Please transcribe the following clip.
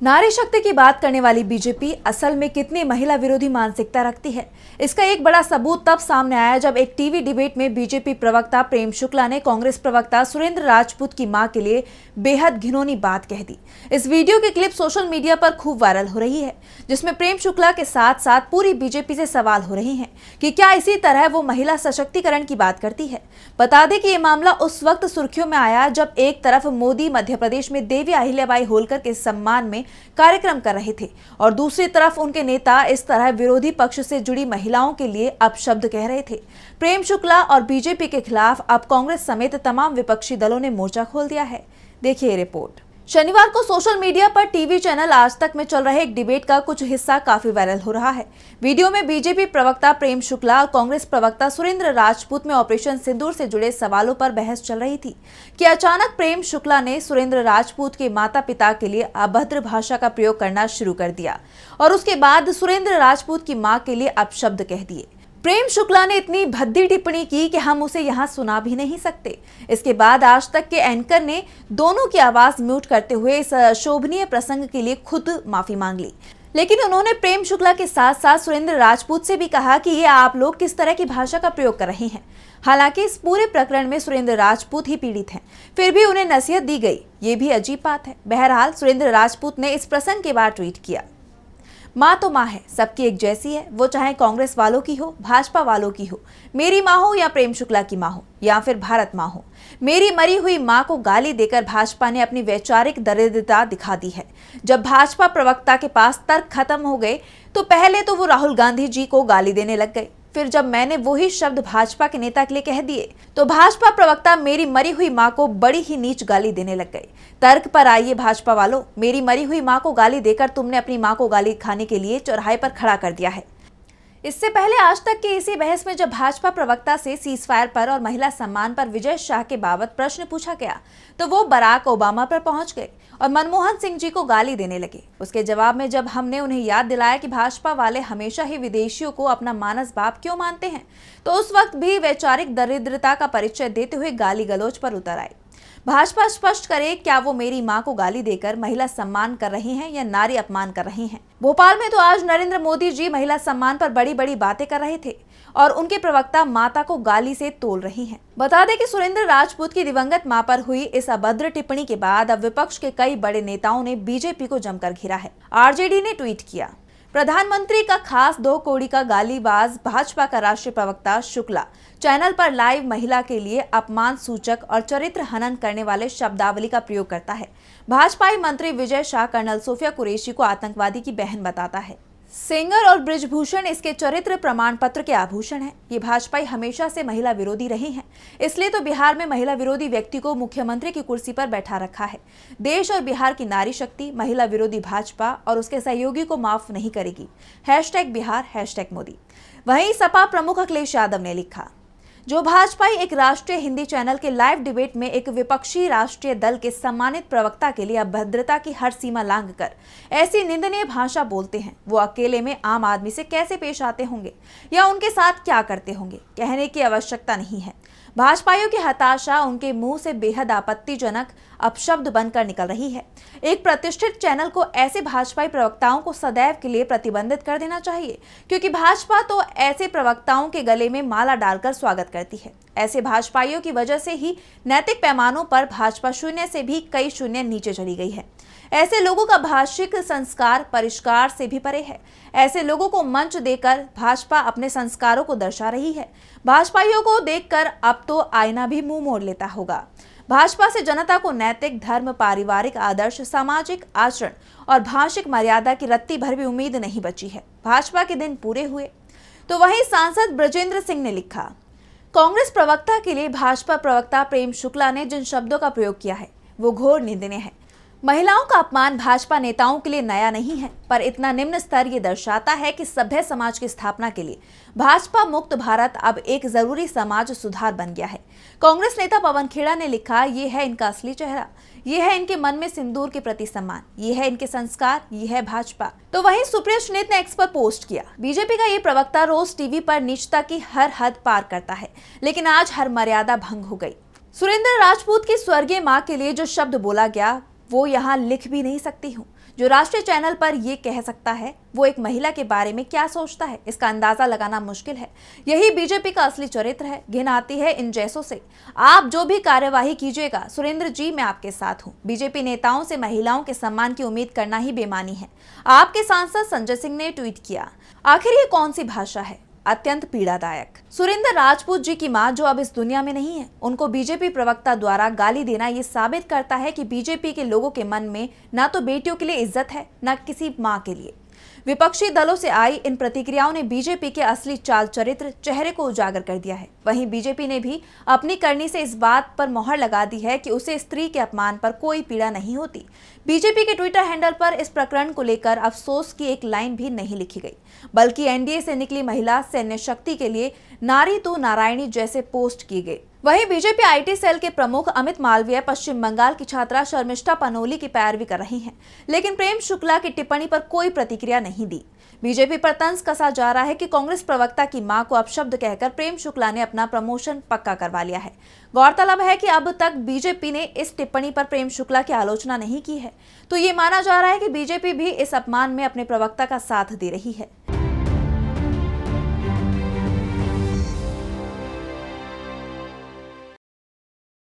नारी शक्ति की बात करने वाली बीजेपी असल में कितनी महिला विरोधी मानसिकता रखती है, इसका एक बड़ा सबूत तब सामने आया जब एक टीवी डिबेट में बीजेपी प्रवक्ता प्रेम शुक्ला ने कांग्रेस प्रवक्ता सुरेंद्र राजपूत की मां के लिए बेहद घिनौनी बात कह दी। इस वीडियो की क्लिप सोशल मीडिया पर खूब वायरल हो रही है, जिसमें प्रेम शुक्ला के साथ साथ पूरी बीजेपी से सवाल हो रहे हैं कि क्या इसी तरह वो महिला सशक्तिकरण की बात करती है। बता दें कि ये मामला उस वक्त सुर्खियों में आया जब एक तरफ मोदी मध्य प्रदेश में देवी अहिल्याबाई होलकर के सम्मान में कार्यक्रम कर रहे थे और दूसरी तरफ उनके नेता इस तरह विरोधी पक्ष से जुड़ी महिलाओं के लिए अपशब्द कह रहे थे। प्रेम शुक्ला और बीजेपी के खिलाफ अब कांग्रेस समेत तमाम विपक्षी दलों ने मोर्चा खोल दिया है। देखिए रिपोर्ट। शनिवार को सोशल मीडिया पर टीवी चैनल आज तक में चल रहे एक डिबेट का कुछ हिस्सा काफी वायरल हो रहा है। वीडियो में बीजेपी प्रवक्ता प्रेम शुक्ला और कांग्रेस प्रवक्ता सुरेंद्र राजपूत में ऑपरेशन सिंदूर से जुड़े सवालों पर बहस चल रही थी कि अचानक प्रेम शुक्ला ने सुरेंद्र राजपूत के माता पिता के लिए अभद्र भाषा का प्रयोग करना शुरू कर दिया और उसके बाद सुरेंद्र राजपूत की मां के लिए अपशब्द कह दिए। प्रेम शुक्ला ने इतनी भद्दी टिप्पणी की कि हम उसे यहाँ सुना भी नहीं सकते। इसके बाद आज तक के एंकर ने दोनों की आवाज म्यूट करते हुए इस शोभनीय प्रसंग के लिए खुद माफी मांग ली, लेकिन उन्होंने प्रेम शुक्ला के साथ साथ सुरेंद्र राजपूत से भी कहा कि ये आप लोग किस तरह की भाषा का प्रयोग कर रहे हैं। हालांकि इस पूरे प्रकरण में सुरेंद्र राजपूत ही पीड़ित हैं, फिर भी उन्हें नसीहत दी गई, ये भी अजीब बात है। बहरहाल सुरेंद्र राजपूत ने इस प्रसंग के बाद ट्वीट किया, माँ तो माँ है, सबकी एक जैसी है, वो चाहे कांग्रेस वालों की हो, भाजपा वालों की हो, मेरी माँ हो या प्रेम शुक्ला की माँ हो या फिर भारत माँ हो। मेरी मरी हुई माँ को गाली देकर भाजपा ने अपनी वैचारिक दरिद्रता दिखा दी है। जब भाजपा प्रवक्ता के पास तर्क खत्म हो गए तो पहले तो वो राहुल गांधी जी को गाली देने लग गए, फिर जब मैंने वही शब्द भाजपा के नेता के लिए कह दिए तो भाजपा प्रवक्ता मेरी मरी हुई मां को बड़ी ही नीच गाली देने लग गए। तर्क पर आइए भाजपा वालों, मेरी मरी हुई मां को गाली देकर तुमने अपनी मां को गाली खाने के लिए चौराहे पर खड़ा कर दिया है। इससे पहले आज तक की इसी बहस में जब भाजपा प्रवक्ता से सीज फायर पर और महिला सम्मान पर विजय शाह के बाबत प्रश्न पूछा गया तो वो बराक ओबामा पर पहुंच गए और मनमोहन सिंह जी को गाली देने लगे। उसके जवाब में जब हमने उन्हें याद दिलाया कि भाजपा वाले हमेशा ही विदेशियों को अपना मानस बाप क्यों मानते हैं, तो उस वक्त भी वैचारिक दरिद्रता का परिचय देते हुए गाली गलौज पर उतर आए। भाजपा स्पष्ट करे, क्या वो मेरी मां को गाली देकर महिला सम्मान कर रहे हैं या नारी अपमान कर रहे हैं। भोपाल में तो आज नरेंद्र मोदी जी महिला सम्मान पर बड़ी बड़ी बातें कर रहे थे और उनके प्रवक्ता माता को गाली से तोल रही हैं। बता दें कि सुरेंद्र राजपूत की दिवंगत मां पर हुई इस अभद्र टिप्पणी के बाद अब विपक्ष के कई बड़े नेताओं ने बीजेपी को जमकर घेरा है। आरजेडी ने ट्वीट किया, प्रधानमंत्री का खास 2 कौड़ी का गालीबाज भाजपा का राष्ट्रीय प्रवक्ता शुक्ला चैनल पर लाइव महिला के लिए अपमान सूचक और चरित्र हनन करने वाले शब्दावली का प्रयोग करता है। भाजपाई मंत्री विजय शाह कर्नल सोफिया कुरैशी को आतंकवादी की बहन बताता है। सेंगर और ब्रिजभूषण इसके चरित्र प्रमाण पत्र के आभूषण हैं। ये भाजपाई हमेशा से महिला विरोधी रहे हैं, इसलिए तो बिहार में महिला विरोधी व्यक्ति को मुख्यमंत्री की कुर्सी पर बैठा रखा है। देश और बिहार की नारी शक्ति महिला विरोधी भाजपा और उसके सहयोगी को माफ नहीं करेगी। #बिहार #मोदी। वहीं सपा प्रमुख अखिलेश यादव ने लिखा, जो भाजपाई एक राष्ट्रीय हिंदी चैनल के लाइव डिबेट में एक विपक्षी राष्ट्रीय दल के सम्मानित प्रवक्ता के लिए अभद्रता की हर सीमा लांघकर ऐसी निंदनीय भाषा बोलते हैं, वो अकेले में आम आदमी से कैसे पेश आते होंगे या उनके साथ क्या करते होंगे, कहने की आवश्यकता नहीं है। भाजपाइयों की हताशा उनके मुंह से बेहद आपत्तिजनक अपशब्द बनकर निकल रही है। एक प्रतिष्ठित चैनल को ऐसे भाजपाई प्रवक्ताओं को सदैव के लिए प्रतिबंधित कर देना चाहिए, क्योंकि भाजपा तो ऐसे प्रवक्ताओं के गले में माला डालकर स्वागत करती है। ऐसे भाजपाइयों की वजह से ही नैतिक पैमानों पर भाजपा शून्य से भी कई शून्य नीचे चली गई है। ऐसे लोगों का भाषिक संस्कार परिष्कार से भी परे है। ऐसे लोगों को मंच देकर भाजपा अपने संस्कारों को दर्शा रही है। भाजपाइयों को देखकर अब तो आईना भी मुंह मोड़ लेता होगा। भाजपा से जनता को नैतिक, धर्म, पारिवारिक आदर्श, सामाजिक आचरण और भाषिक मर्यादा की रत्ती भर भी उम्मीद नहीं बची है। भाजपा के दिन पूरे हुए। तो वहीं सांसद ब्रजेंद्र सिंह ने लिखा, कांग्रेस प्रवक्ता के लिए भाजपा प्रवक्ता प्रेम शुक्ला ने जिन शब्दों का प्रयोग किया है वो घोर निंदनीय है। महिलाओं का अपमान भाजपा नेताओं के लिए नया नहीं है, पर इतना निम्न स्तर ये दर्शाता है कि सभ्य समाज की स्थापना के लिए भाजपा मुक्त भारत अब एक जरूरी समाज सुधार बन गया है। कांग्रेस नेता पवन खेड़ा ने लिखा, ये है इनका असली चेहरा, ये है इनके मन में सिंदूर के प्रति सम्मान, ये है इनके संस्कार, ये है भाजपा। तो वहीं सुप्रिया सुनीत ने एक्स पर पोस्ट किया, बीजेपी का ये प्रवक्ता रोज टीवी पर नीचता की हर हद पार करता है, लेकिन आज हर मर्यादा भंग हो गई। सुरेंद्र राजपूत की स्वर्गीय मां के लिए जो शब्द बोला गया वो यहाँ लिख भी नहीं सकती हूँ। जो राष्ट्रीय चैनल पर ये कह सकता है वो एक महिला के बारे में क्या सोचता है, इसका अंदाजा लगाना मुश्किल है। यही बीजेपी का असली चरित्र है। घिन आती है इन जैसों से। आप जो भी कार्यवाही कीजिएगा सुरेंद्र जी, मैं आपके साथ हूँ। बीजेपी नेताओं से महिलाओं के सम्मान की उम्मीद करना ही बेईमानी है। आपके सांसद संजय सिंह ने ट्वीट किया, आखिर ये कौन सी भाषा है, अत्यंत पीड़ादायक। सुरेंद्र राजपूत जी की मां जो अब इस दुनिया में नहीं है, उनको बीजेपी प्रवक्ता द्वारा गाली देना ये साबित करता है कि बीजेपी के लोगों के मन में ना तो बेटियों के लिए इज्जत है, ना किसी मां के लिए। विपक्षी दलों से आई इन प्रतिक्रियाओं ने बीजेपी के असली चाल चरित्र चेहरे को उजागर कर दिया है। वहीं बीजेपी ने भी अपनी करनी से इस बात पर मोहर लगा दी है कि उसे स्त्री के अपमान पर कोई पीड़ा नहीं होती। बीजेपी के ट्विटर हैंडल पर इस प्रकरण को लेकर अफसोस की एक लाइन भी नहीं लिखी गई, बल्कि एनडीए से निकली महिला सैन्य शक्ति के लिए नारी तू नारायणी जैसे पोस्ट किए गए। वहीं बीजेपी आईटी सेल के प्रमुख अमित मालवीय पश्चिम बंगाल की छात्रा शर्मिष्ठा पनोली की पैरवी कर रही हैं, लेकिन प्रेम शुक्ला की टिप्पणी पर कोई प्रतिक्रिया नहीं दी। बीजेपी पर तंज कसा जा रहा है कि कांग्रेस प्रवक्ता की मां को अपशब्द कहकर प्रेम शुक्ला ने अपना प्रमोशन पक्का करवा लिया है। गौरतलब है कि अब तक बीजेपी ने इस टिप्पणी पर प्रेम शुक्ला की आलोचना नहीं की है, तो ये माना जा रहा है कि बीजेपी भी इस अपमान में अपने प्रवक्ता का साथ दे रही है।